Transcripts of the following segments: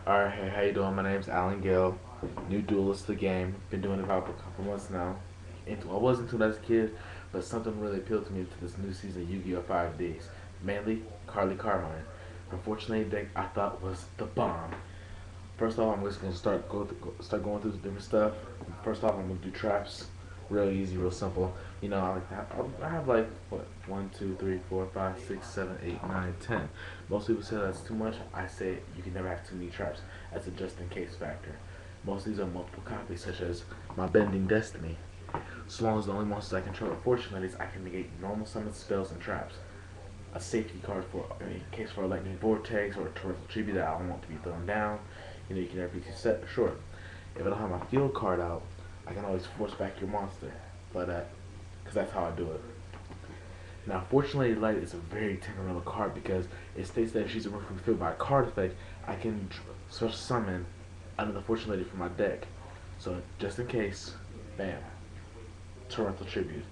Alright, hey, how you doing? My name's Alan Gill, new duelist to the game. Been doing it for a couple months now. I wasn't into it as a kid, but something really appealed to me to this new season of Yu-Gi-Oh! 5Ds. Mainly, Carly Carmine. Unfortunately, the deck I thought was the bomb. First off, I'm just gonna start going through the different stuff. First off, I'm gonna do traps, real easy, real simple. I have like what 1, 2, 3, 4, 5, 6, 7, 8, 9, 10. Most people say that's too much. I say you can never have too many traps. That's a just in case factor. Most of these are multiple copies, such as my Bending Destiny. So long as the only monsters I control are fortune is I can negate normal summon spells and traps. A safety card for in case for a lightning vortex or a torrential tribute that I don't want to be thrown down. You can never be set short. If I don't have my field card out, I can always force back your monster. But because that's how I do it. Now, Fortunate Lady Light is a very temperamental card because it states that if she's removed from the field by a card effect, I can special summon another Fortune Lady from my deck. So just in case, bam, Torrential Tribute.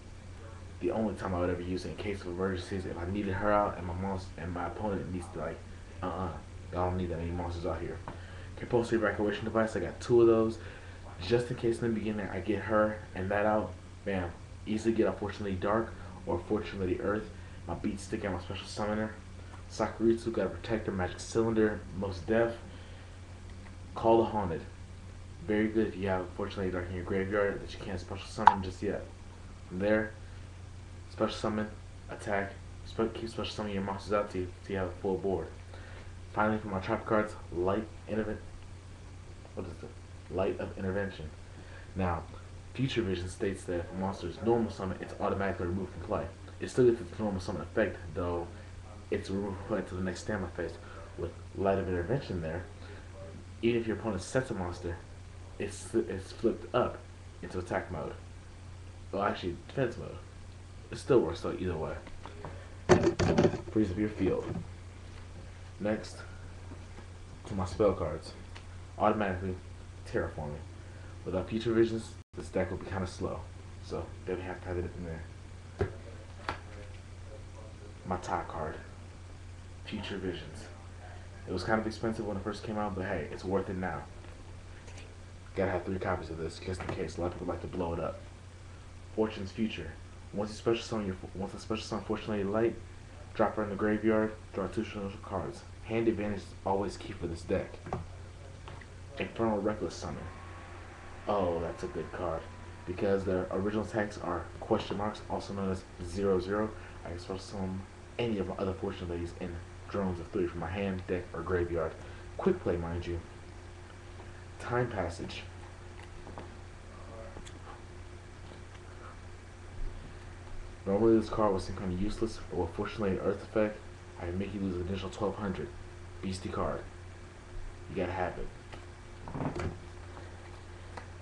The only time I would ever use it in case of emergencies if I needed her out and my opponent needs to I don't need that many monsters out here. Compulsory Evacuation Device, I got two of those. Just in case in the beginning I get her and that out, bam, easily get a Fortunately Dark or Fortunately Earth. My Beat Stick and my Special Summoner. Sakuritsu got a Protector, Magic Cylinder, Most Def. Call the Haunted. Very good if you have Fortunately Dark in your graveyard that you can't Special Summon just yet. From there, Special Summon, attack, keep Special Summoning your monsters out to you so you have a full board. Finally, for my trap cards, Light of Intervention. Now, Future Vision states that if a monster is normal summon, it's automatically removed from play. It still gets its normal summon effect, though it's removed from play to the next standby phase. With Light of Intervention there, even if your opponent sets a monster, it's flipped up into attack mode. Well, actually, defense mode. It still works though either way. Freeze up your field. Next, to my spell cards. Automatically terraforming. Without future visions, this deck will be kind of slow. So, definitely have to have it in there. My top card. Future Visions. It was kind of expensive when it first came out, but hey, it's worth it now. Gotta have 3 copies of this, just in case. A lot of people like to blow it up. Fortune's Future. Once a special summon Fortunately Light, drop her in the graveyard, draw 2 special cards. Hand advantage is always key for this deck. Infernal Reckless Summon. Oh, that's a good card. Because their original attacks are question marks, also known as 0/0. I can special summon any of my other Fortune Ladies in drones of 3 from my hand, deck, or graveyard. Quick play, mind you. Time Passage. Normally this card was some kind of useless, but with Fortunately Earth effect, I can make you lose an additional 1200. Beastie card. You gotta have it.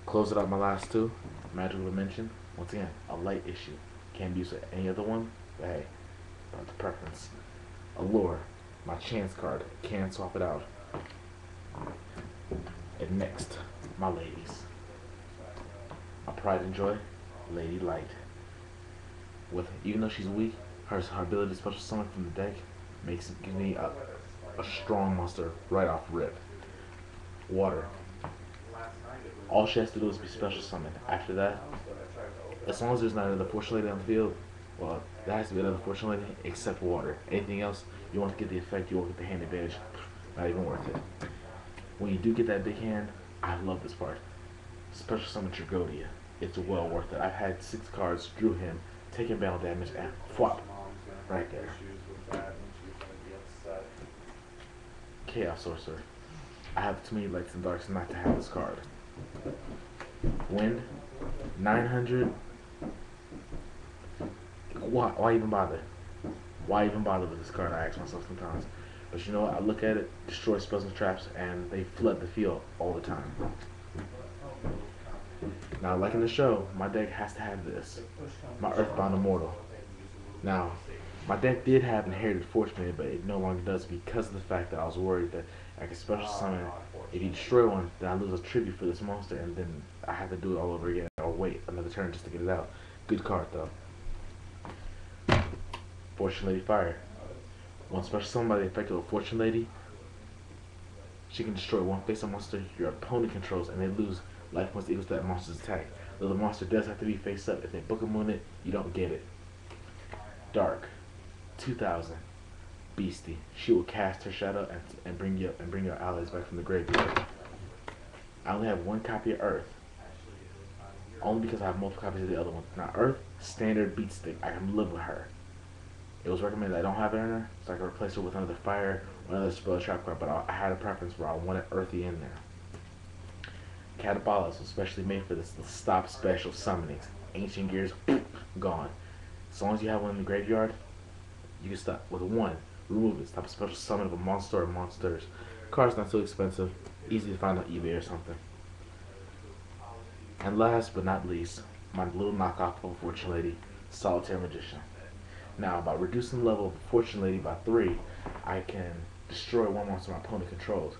Close it out my last 2. Magical Dimension. Once again, a light issue. Can't be used with any other one, but hey, not the preference. Allure. My chance card. Can swap it out. And next, my ladies. My Pride and Joy, Lady Light. Even though she's weak, her ability to special summon from the deck gives me a strong monster right off rip. Water. All she has to do is be special summoned. After that, as long as there's not another Fortune Lady on the field, well, there has to be another Fortune Lady except water. Anything else, you won't get the effect, you won't get the hand advantage. Not even worth it. When you do get that big hand, I love this part. Special summon Trigodia. It's well worth it. I've had 6 cards, drew him, taking battle damage, and flop. Right there. Chaos Sorcerer. I have too many lights and darks not to have this card. Wind. 900. Why even bother? Why even bother with this card? I ask myself sometimes. But you know what? I look at it, destroy spells and traps, and they flood the field all the time. Now, like in the show, my deck has to have this. My Earthbound Immortal. Now, my deck did have Inherited Fortune, but it no longer does because of the fact that I was worried that I could special summon. If you destroy one, then I lose a tribute for this monster, and then I have to do it all over again, or wait another turn just to get it out. Good card, though. Fortune Lady Fire. One special summon by the effect of a Fortune Lady, She can destroy one face-up monster your opponent controls, and they lose life points equals to that monster's attack. Though the monster does have to be face-up, if they book a moon it, you don't get it. Dark, 2000. Beastie. She will cast her shadow and bring your allies back from the graveyard. I only have one copy of Earth, only because I have multiple copies of the other one. Now Earth, standard beat stick. I can live with her. It was recommended I don't have it in her, so I can replace her with another fire or another spell trap card, but I had a preference where I wanted Earthy in there. Catabolas was specially made for this to stop special summonings. Ancient Gears, gone. As long as you have one in the graveyard, you can stop with a 1. Remove it. Stop a special summon of a monster or monsters. Card's not too expensive. Easy to find on eBay or something. And last but not least, my little knockoff of Fortune Lady, Solitaire Magician. Now, by reducing the level of Fortune Lady by 3, I can destroy one monster my opponent controls.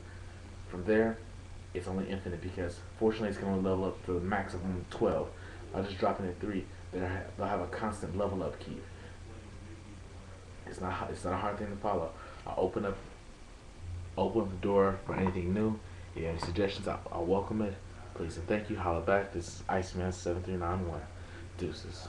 From there, it's only infinite because Fortune Ladies can only level up to the maximum 12. By just dropping it 3, they'll have a constant level up keep. It's not a hard thing to follow. I'll open up the door for anything new. If you have any suggestions, I'll welcome it. Please and thank you. Holla back. This is Iceman 7391. Deuces.